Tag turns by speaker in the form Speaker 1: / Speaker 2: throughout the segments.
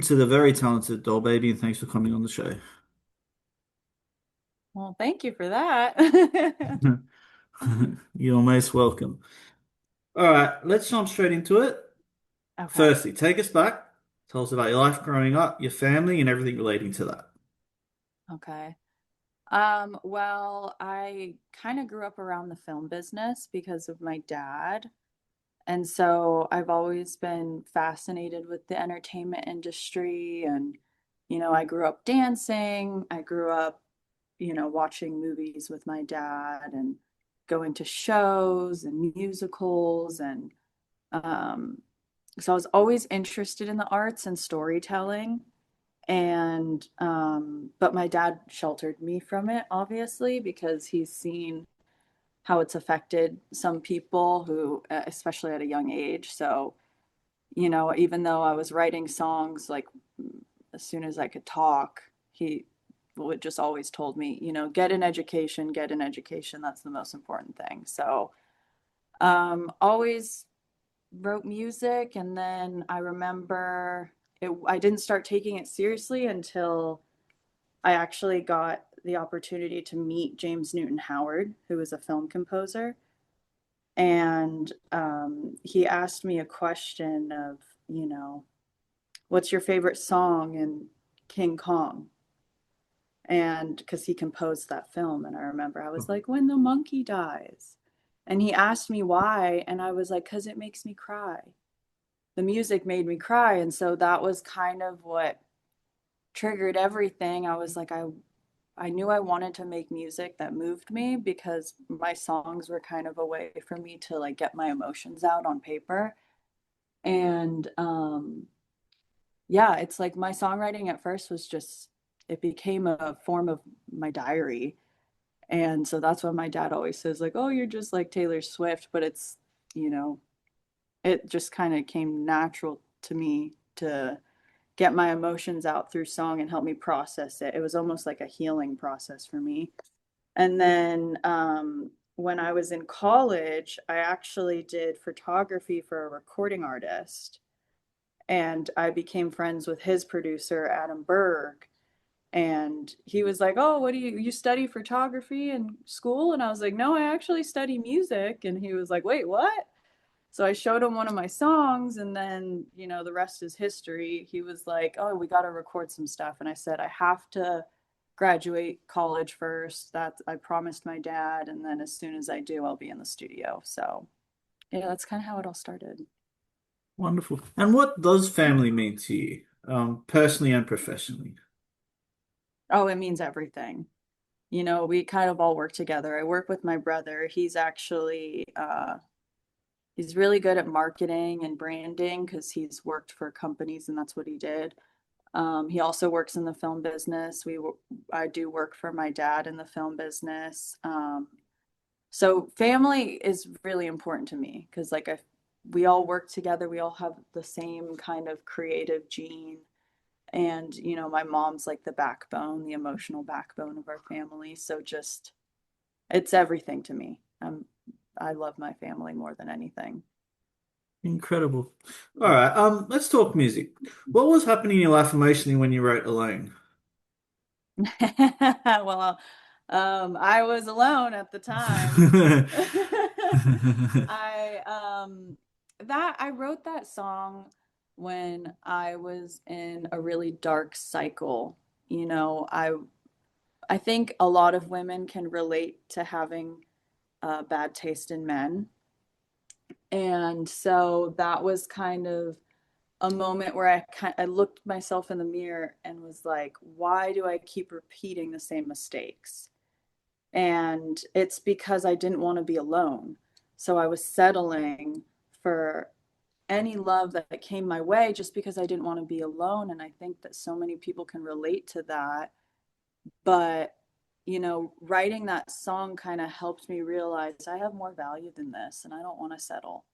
Speaker 1: To the very talented Dollbaby, and thanks for coming on the show.
Speaker 2: Well, thank you for that.
Speaker 1: You're most welcome. All right, let's jump straight into it.
Speaker 2: Okay.
Speaker 1: Firstly, take us back. Tell us about your life growing up, your family, and everything relating to that.
Speaker 2: Okay. Well, I kind of grew up around the film business because of my dad. And so I've always been fascinated with the entertainment industry. And, I grew up dancing. I grew up, watching movies with my dad and going to shows and musicals. And so I was always interested in the arts and storytelling. And but my dad sheltered me from it, obviously, because he's seen how it's affected some people who, especially at a young age. So, even though I was writing songs like as soon as I could talk, he would just always told me, get an education, that's the most important thing. So always wrote music. And then I remember I didn't start taking it seriously until I actually got the opportunity to meet James Newton Howard, who was a film composer. And he asked me a question of, you know, what's your favorite song in King Kong? And because he composed that film. And I remember I was like, when the monkey dies. And he asked me why. And I was like, because it makes me cry. The music made me cry. And so that was kind of what triggered everything. I was like, I knew I wanted to make music that moved me because my songs were kind of a way for me to like get my emotions out on paper. And yeah, it's like my songwriting at first was just it became a form of my diary. And so that's what my dad always says, like, oh, you're just like Taylor Swift, but it's, you know, it just kind of came natural to me to get my emotions out through song and help me process it. It was almost like a healing process for me. And then when I was in college, I actually did photography for a recording artist. And I became friends with his producer, Adam Berg. And he was like, oh, what do you study photography in school? And I was like, no, I actually study music. And he was like, wait, what? So I showed him one of my songs, and then, the rest is history. He was like, oh, we got to record some stuff. And I said, I have to graduate college first. That I promised my dad. And then as soon as I do, I'll be in the studio. So, yeah, that's kind of how it all started.
Speaker 1: Wonderful. And what does family mean to you, personally and professionally?
Speaker 2: Oh, it means everything. We kind of all work together. I work with my brother. He's really good at marketing and branding because he's worked for companies and that's what he did. He also works in the film business. I do work for my dad in the film business. So family is really important to me because we all work together. We all have the same kind of creative gene. And, my mom's like the backbone, the emotional backbone of our family. So just, it's everything to me. I love my family more than anything.
Speaker 1: Incredible. All right, let's talk music. What was happening in your life emotionally when you wrote Alone?
Speaker 2: Well, I was alone at the time. I I wrote that song when I was in a really dark cycle. You know, I think a lot of women can relate to having bad taste in men. And so that was kind of a moment where I looked myself in the mirror and was like, why do I keep repeating the same mistakes? And it's because I didn't want to be alone. So I was settling for any love that came my way just because I didn't want to be alone. And I think that so many people can relate to that. But, writing that song kind of helped me realize I have more value than this and I don't want to settle.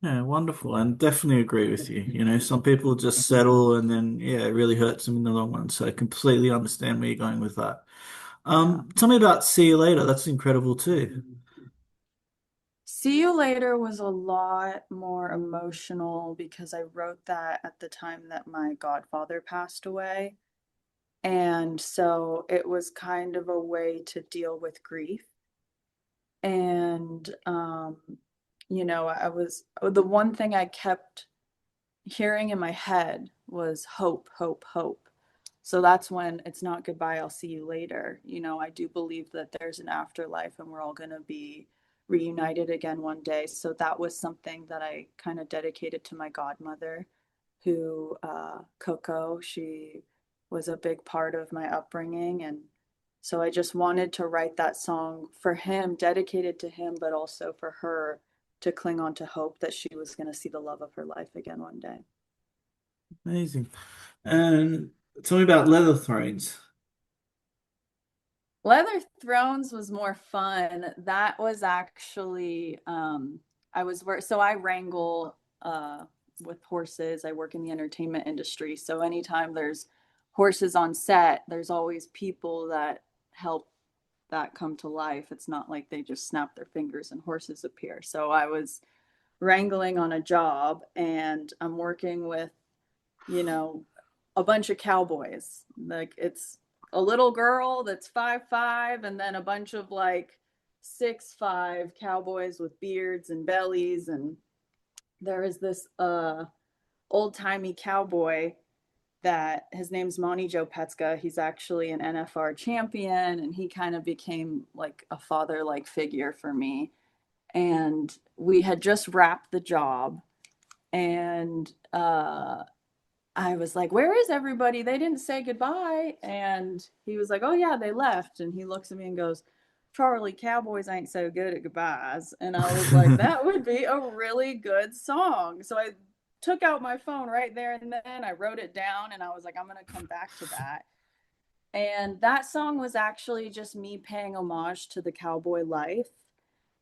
Speaker 1: Yeah, wonderful. And definitely agree with you. Some people just settle and then, yeah, it really hurts them in the long run. So I completely understand where you're going with that.
Speaker 2: Yeah.
Speaker 1: Tell me about See You Later. That's incredible too.
Speaker 2: See You Later was a lot more emotional because I wrote that at the time that my godfather passed away. And so it was kind of a way to deal with grief. And, I was the one thing I kept hearing in my head was hope, hope, hope. So that's when it's not goodbye, I'll see you later. I do believe that there's an afterlife and we're all going to be reunited again one day. So that was something that I kind of dedicated to my godmother, who, Coco, she was a big part of my upbringing. And so I just wanted to write that song for him, dedicated to him, but also for her to cling on to hope that she was going to see the love of her life again one day.
Speaker 1: Amazing. And tell me about Leather Thrones.
Speaker 2: Leather Thrones was more fun. That was actually so I wrangle with horses. I work in the entertainment industry. So anytime there's horses on set, there's always people that help that come to life. It's not like they just snap their fingers and horses appear. So I was wrangling on a job and I'm working with, you know, a bunch of cowboys. Like it's a little girl that's 5'5" and then a bunch of like 6'5" cowboys with beards and bellies. And there is this old-timey cowboy that his name's Monty Joe Petska. He's actually an NFR champion and he kind of became like a father-like figure for me. And we had just wrapped the job and I was like, where is everybody? They didn't say goodbye. And he was like, oh, yeah, they left. And he looks at me and goes, Charlie, cowboys ain't so good at goodbyes. And I was like, that would be a really good song. So I took out my phone right there and then I wrote it down and I was like, I'm going to come back to that. And that song was actually just me paying homage to the cowboy life,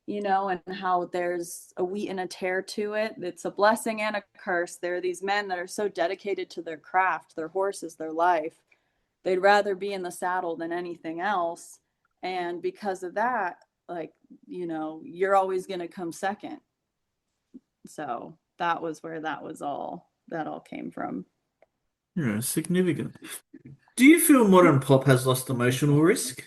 Speaker 2: and how there's a wheat and a tear to it. It's a blessing and a curse. There are these men that are so dedicated to their craft, their horses, their life. They'd rather be in the saddle than anything else. And because of that, like, you're always going to come second. So that was where that all came from.
Speaker 1: Yeah, significant. Do you feel modern pop has lost emotional risk?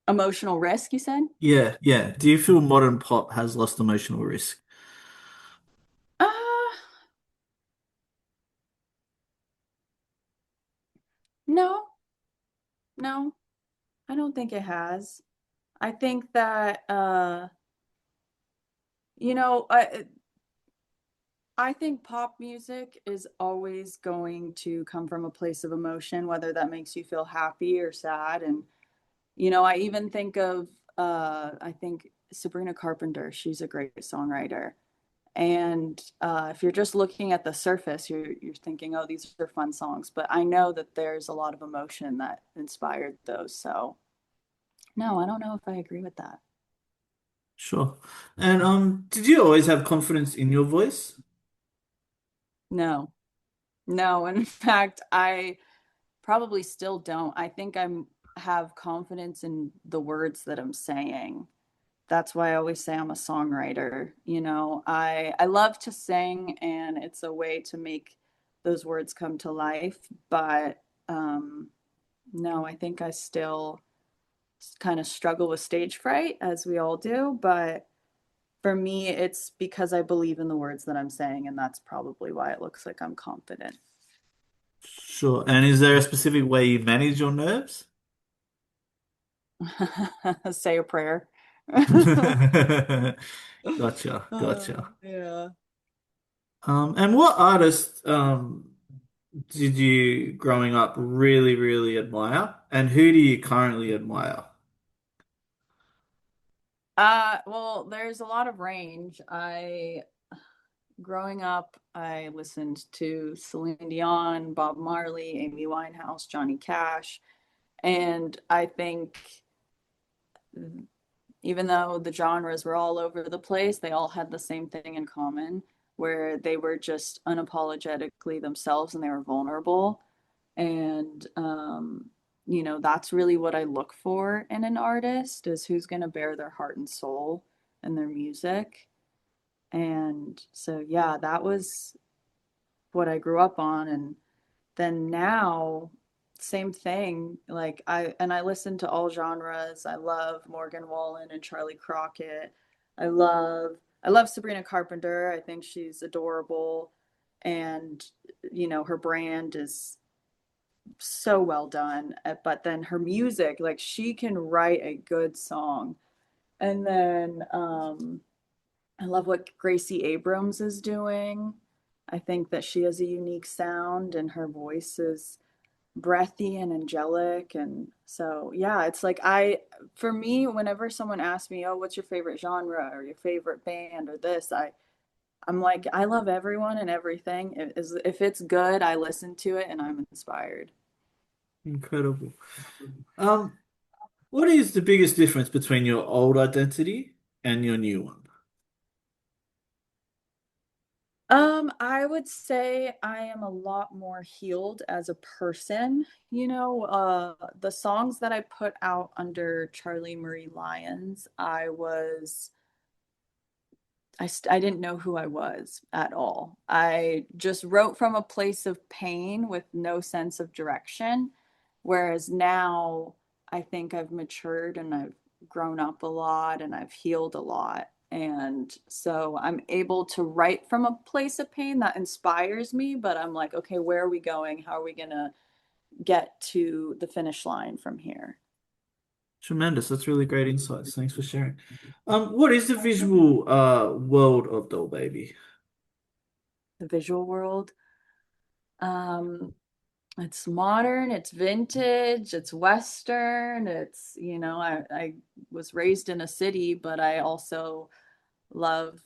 Speaker 2: Emotional risk, you said?
Speaker 1: Yeah, yeah. Do you feel modern pop has lost emotional risk?
Speaker 2: Uh, no, no, I don't think it has. I think that, you know, I, I think pop music is always going to come from a place of emotion, whether that makes you feel happy or sad. And, I even think of, I think Sabrina Carpenter, she's a great songwriter. And if you're just looking at the surface, you're thinking, oh, these are fun songs. But I know that there's a lot of emotion that inspired those. So, no, I don't know if I agree with that.
Speaker 1: Sure. And did you always have confidence in your voice?
Speaker 2: No, no. In fact, I probably still don't. I think I'm have confidence in the words that I'm saying. That's why I always say I'm a songwriter. I love to sing and it's a way to make those words come to life, but no, I think I still kind of struggle with stage fright as we all do, but for me it's because I believe in the words that I'm saying and that's probably why it looks like I'm confident.
Speaker 1: Sure. And is there a specific way you manage your nerves?
Speaker 2: Say a prayer.
Speaker 1: Gotcha, gotcha.
Speaker 2: Yeah.
Speaker 1: And what artist did you growing up really, really admire? And who do you currently admire?
Speaker 2: Well, there's a lot of range. Growing up, I listened to Celine Dion, Bob Marley, Amy Winehouse, Johnny Cash, and I think even though the genres were all over the place, they all had the same thing in common, where they were just unapologetically themselves and they were vulnerable. And that's really what I look for in an artist is who's going to bear their heart and soul. and their music. And so, yeah, that was what I grew up on. And then now, same thing. Like I listen to all genres. I love Morgan Wallen and Charlie Crockett. I love I love Sabrina Carpenter. I think she's adorable. And her brand is so well done. But then her music, like she can write a good song. And then I love what Gracie Abrams is doing. I think that she has a unique sound and her voice is breathy and angelic. And so, yeah, it's like for me, whenever someone asks me, oh, what's your favorite genre or your favorite band or this, I'm like, I love everyone and everything. If it's good, I listen to it and I'm inspired.
Speaker 1: Incredible. Um, what is the biggest difference between your old identity and your new one?
Speaker 2: I would say I am a lot more healed as a person. The songs that I put out under Charlie Marie Lyons, I didn't know who I was at all. I just wrote from a place of pain with no sense of direction. Whereas now I think I've matured and I've grown up a lot and I've healed a lot. And so I'm able to write from a place of pain that inspires me, but I'm like, okay, where are we going? How are we going to get to the finish line from here?
Speaker 1: Tremendous. That's really great insights. Thanks for sharing. What is the visual world of Dollbaby?
Speaker 2: The visual world. Um, It's modern, it's vintage, it's Western, I was raised in a city, but I also love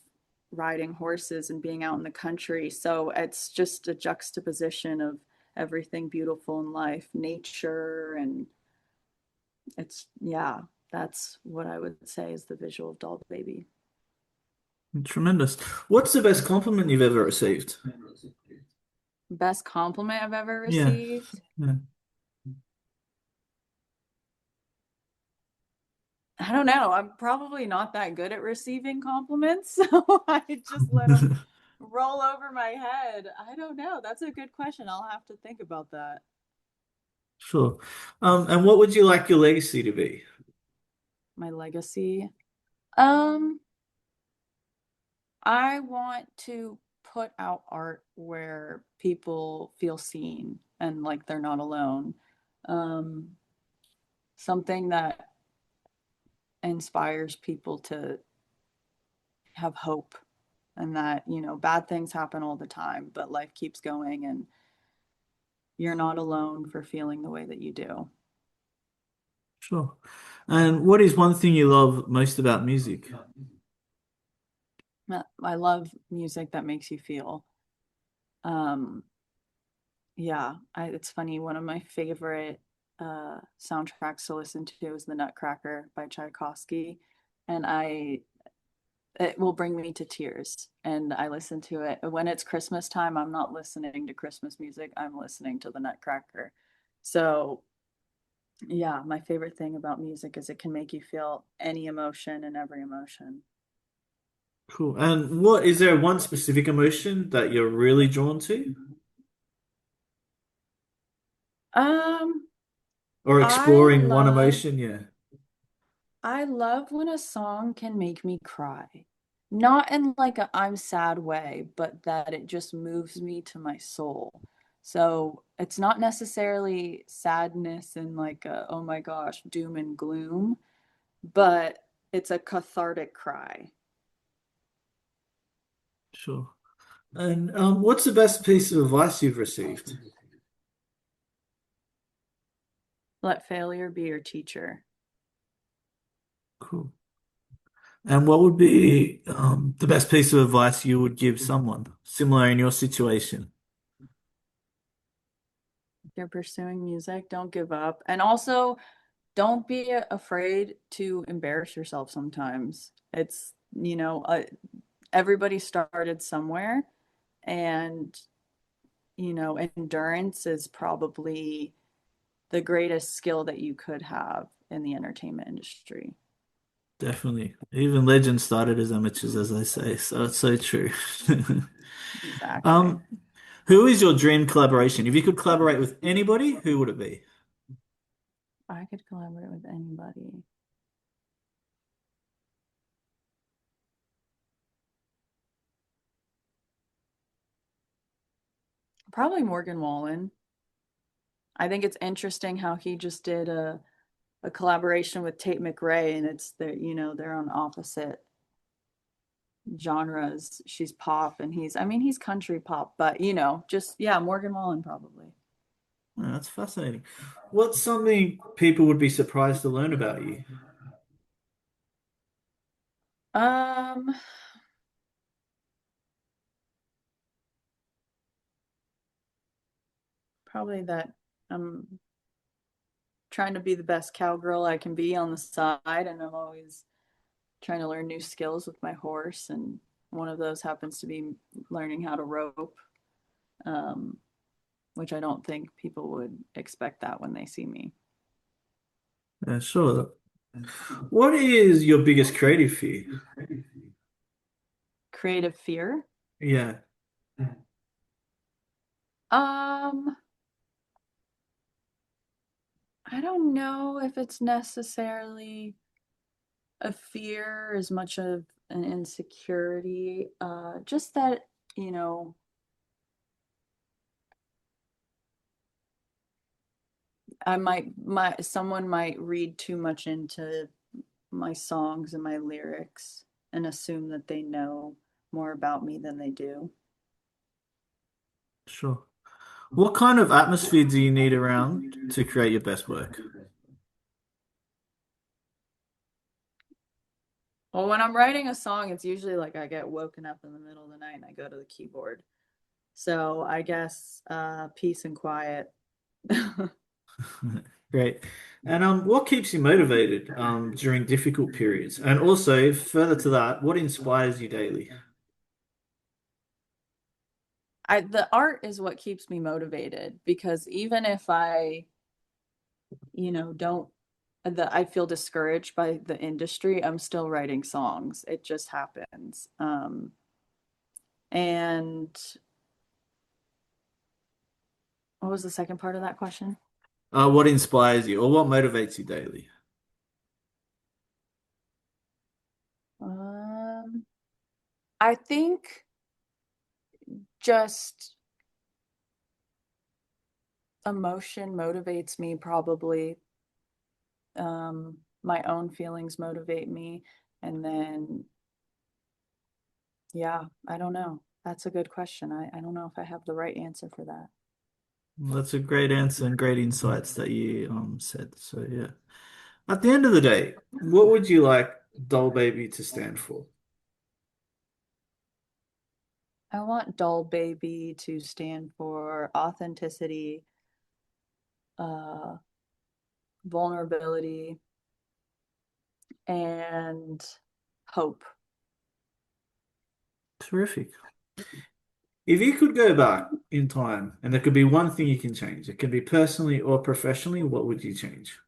Speaker 2: riding horses and being out in the country. So it's just a juxtaposition of everything beautiful in life, nature, and yeah, that's what I would say is the visual of Doll Baby.
Speaker 1: Tremendous. What's the best compliment you've ever received?
Speaker 2: Best compliment I've ever
Speaker 1: Yeah.
Speaker 2: received.
Speaker 1: Yeah.
Speaker 2: I don't know. I'm probably not that good at receiving compliments, so I just let them roll over my head. I don't know. That's a good question. I'll have to think about that.
Speaker 1: Sure. And what would you like your legacy to be?
Speaker 2: My legacy. Um, I want to put out art where people feel seen and like they're not alone. Um, Something that inspires people to have hope and that, bad things happen all the time, but life keeps going and you're not alone for feeling the way that you do.
Speaker 1: Sure. And what is one thing you love most about music?
Speaker 2: I love music that makes you feel. Um, yeah, it's funny. One of my favorite soundtracks to listen to is The Nutcracker by Tchaikovsky, and it will bring me to tears. And I listen to it when it's Christmas time. I'm not listening to Christmas music. I'm listening to The Nutcracker. So yeah, my favorite thing about music is it can make you feel any emotion and every emotion.
Speaker 1: Cool. And what is there one specific emotion that you're really drawn to
Speaker 2: Um,
Speaker 1: or
Speaker 2: I
Speaker 1: exploring one
Speaker 2: love
Speaker 1: emotion? Yeah.
Speaker 2: I love when a song can make me cry. Not in like a I'm sad way, but that it just moves me to my soul. So it's not necessarily sadness and like oh my gosh, doom and gloom, but it's a cathartic cry.
Speaker 1: Sure. And what's the best piece of advice you've received?
Speaker 2: Let failure be your teacher.
Speaker 1: Cool. And what would be the best piece of advice you would give someone similar in your situation?
Speaker 2: If you're pursuing music, don't give up. And also, don't be afraid to embarrass yourself sometimes. Everybody started somewhere, and endurance is probably the greatest skill that you could have in the entertainment industry.
Speaker 1: Definitely. Even legends started as amateurs, as they say, so it's so true.
Speaker 2: Exactly.
Speaker 1: Um, who is your dream collaboration? If you could collaborate with anybody, who would it be?
Speaker 2: I could collaborate with anybody. Probably Morgan Wallen. I think it's interesting how he just did a collaboration with Tate McRae, and it's they're on opposite genres. She's pop and he's country pop, but just yeah, Morgan Wallen probably.
Speaker 1: Oh, that's fascinating. What's something people would be surprised to learn about you?
Speaker 2: Um, Probably that I'm trying to be the best cowgirl I can be on the side, and I'm always trying to learn new skills with my horse, and one of those happens to be learning how to rope, um, which I don't think people would expect that when they see me.
Speaker 1: Sure. What is your biggest creative fear?
Speaker 2: Creative fear?
Speaker 1: Yeah,
Speaker 2: Um, I don't know if it's necessarily a fear as much of an insecurity. Just that, you know, someone might read too much into my songs and my lyrics and assume that they know more about me than they do.
Speaker 1: sure. What kind of atmosphere do you need around to create your best work?
Speaker 2: Well, when I'm writing a song, it's usually like I get woken up in the middle of the night and I go to the keyboard. So I guess peace and quiet.
Speaker 1: Great. And what keeps you motivated during difficult periods? And also, further to that, what inspires you daily?
Speaker 2: The art is what keeps me motivated because even if don't I feel discouraged by the industry, I'm still writing songs. It just happens. And what was the second part of that question?
Speaker 1: What inspires you or what motivates you daily?
Speaker 2: Um, I think just emotion motivates me probably. My own feelings motivate me. And then, yeah, I don't know. That's a good question. I don't know if I have the right answer for that.
Speaker 1: Well, that's a great answer and great insights that you said. So yeah. At the end of the day, what would you like Dollbaby to stand for?
Speaker 2: I want Dollbaby to stand for authenticity, uh, vulnerability, and hope.
Speaker 1: Terrific. If you could go back in time and there could be one thing you can change, it can be personally or professionally, what would you change?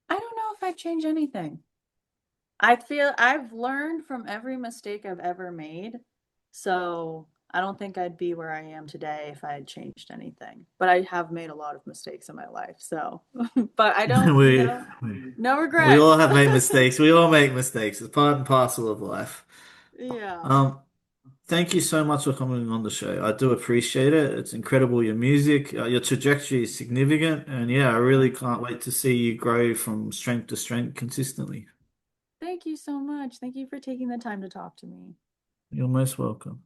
Speaker 2: I don't know if I'd change anything. I feel I've learned from every mistake I've ever made. So I don't think I'd be where I am today if I had changed anything. But I have made a lot of mistakes in my life. So, but I don't,
Speaker 1: We
Speaker 2: no
Speaker 1: we all
Speaker 2: regrets.
Speaker 1: have made mistakes. We all make mistakes. It's part and parcel of life.
Speaker 2: Yeah.
Speaker 1: Um, Thank you so much for coming on the show. I do appreciate it. It's incredible, your music, your trajectory is significant, and yeah, I really can't wait to see you grow from strength to strength consistently.
Speaker 2: Thank you so much. Thank you for taking the time to talk to me.
Speaker 1: You're most welcome.